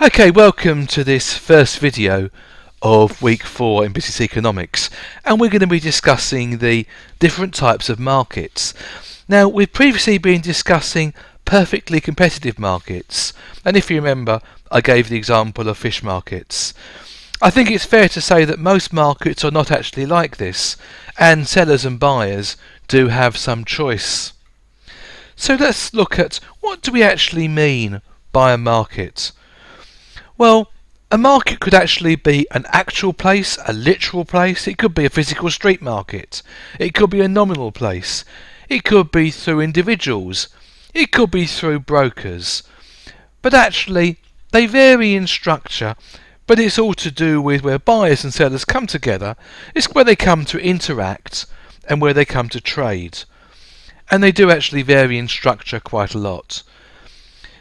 Okay, welcome to this first video of week 4 in business economics, and we're going to be discussing the different types of markets. Now, we've previously been discussing perfectly competitive markets, and if you remember, I gave the example of fish markets. I think it's fair to say that most markets are not actually like this, and sellers and buyers do have some choice. So let's look at what do we actually mean by a market. Well, a market could actually be an actual place, a literal place. It could be a physical street market. It could be a nominal place. It could be through individuals. It could be through brokers. But actually, they vary in structure, but it's all to do with where buyers and sellers come together. It's where they come to interact and where they come to trade. And they do actually vary in structure quite a lot.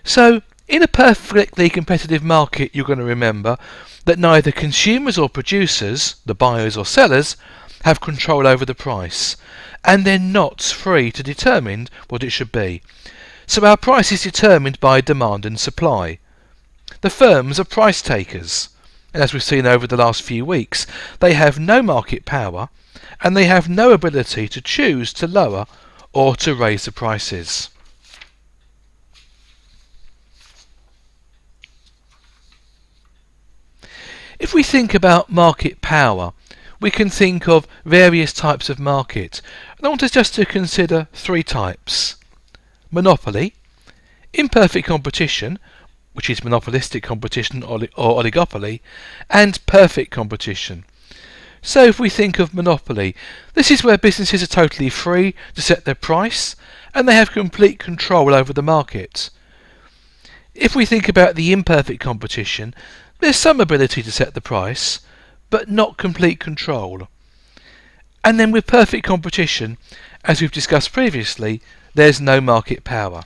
So, in a perfectly competitive market, you're going to remember that neither consumers or producers, the buyers or sellers, have control over the price, and they're not free to determine what it should be. So our price is determined by demand and supply. The firms are price takers, and as we've seen over the last few weeks, they have no market power, and they have no ability to choose to lower or to raise the prices. If we think about market power, we can think of various types of market. And I want us just to consider three types. Monopoly, imperfect competition, which is monopolistic competition or oligopoly, and perfect competition. So if we think of monopoly, this is where businesses are totally free to set their price and they have complete control over the market. If we think about the imperfect competition, there's some ability to set the price, but not complete control. And then with perfect competition, as we've discussed previously, there's no market power.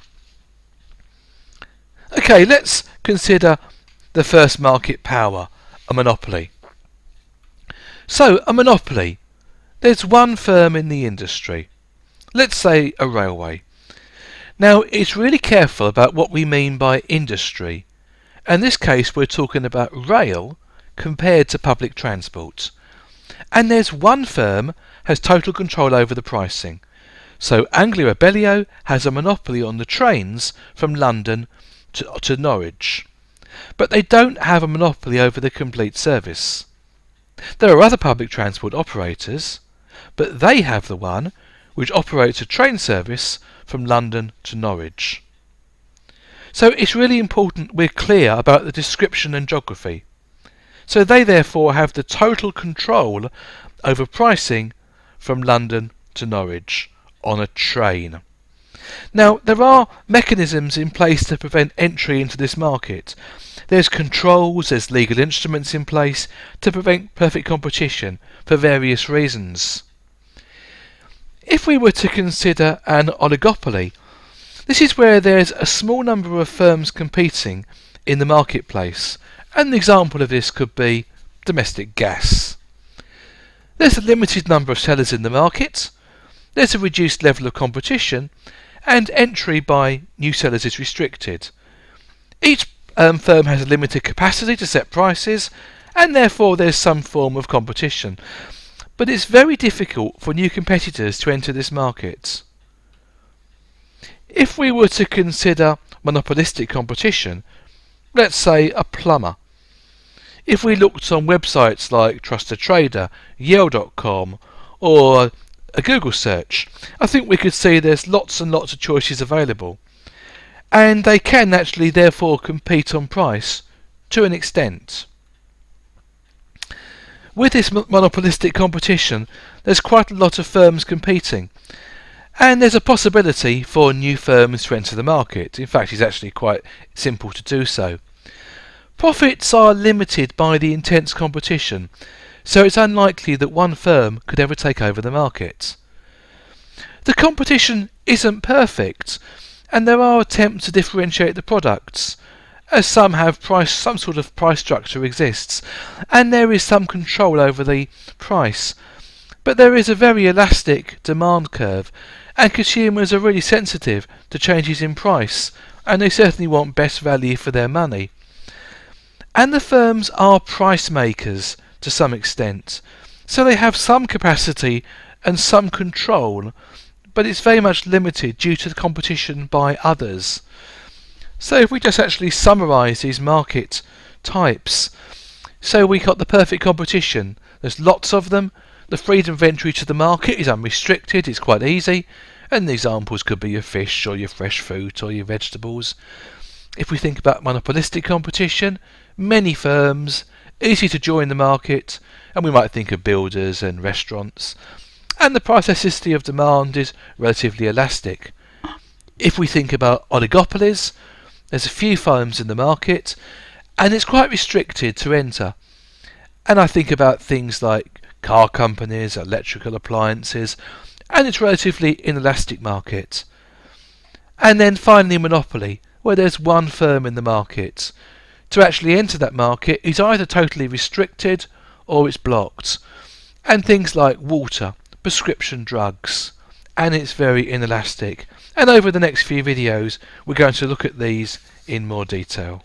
Okay, let's consider the first market power, a monopoly. So, a monopoly. There's one firm in the industry. Let's say a railway. Now, it's really careful about what we mean by industry. In this case, we're talking about rail compared to public transport. And there's one firm has total control over the pricing. So Anglia Abellio has a monopoly on the trains from London to Norwich. But they don't have a monopoly over the complete service. There are other public transport operators, but they have the one which operates a train service from London to Norwich. So it's really important we're clear about the description and geography. So they therefore have the total control over pricing from London to Norwich on a train. Now, there are mechanisms in place to prevent entry into this market. There's controls, there's legal instruments in place to prevent perfect competition for various reasons. If we were to consider an oligopoly, this is where there's a small number of firms competing in the marketplace, and an example of this could be domestic gas. There's a limited number of sellers in the market, there's a reduced level of competition, and entry by new sellers is restricted. Each firm has a limited capacity to set prices, and therefore there's some form of competition. But it's very difficult for new competitors to enter this market. If we were to consider monopolistic competition, let's say a plumber. If we looked on websites like Trusted Trader, Yale.com or a Google search, I think we could see there's lots and lots of choices available. And they can actually therefore compete on price to an extent. With this monopolistic competition, there's quite a lot of firms competing. And there's a possibility for new firms to enter the market. In fact, it's actually quite simple to do so. Profits are limited by the intense competition, so it's unlikely that one firm could ever take over the market. The competition isn't perfect, and there are attempts to differentiate the products, as some sort of price structure exists, and there is some control over the price. But there is a very elastic demand curve, and consumers are really sensitive to changes in price, and they certainly want best value for their money. And the firms are price makers to some extent. So they have some capacity and some control, but it's very much limited due to the competition by others. So if we just actually summarise these market types, so we got the perfect competition. There's lots of them. The freedom of entry to the market is unrestricted, it's quite easy, and the examples could be your fish or your fresh fruit or your vegetables. If we think about monopolistic competition, many firms, easy to join the market, and we might think of builders and restaurants, and the price elasticity of demand is relatively elastic. If we think about oligopolies, there's a few firms in the market, and it's quite restricted to enter. And I think about things like car companies, electrical appliances, and it's relatively inelastic market. And then finally monopoly, where there's one firm in the market. To actually enter that market is either totally restricted or it's blocked. And things like water, prescription drugs, and it's very inelastic. And over the next few videos we're going to look at these in more detail.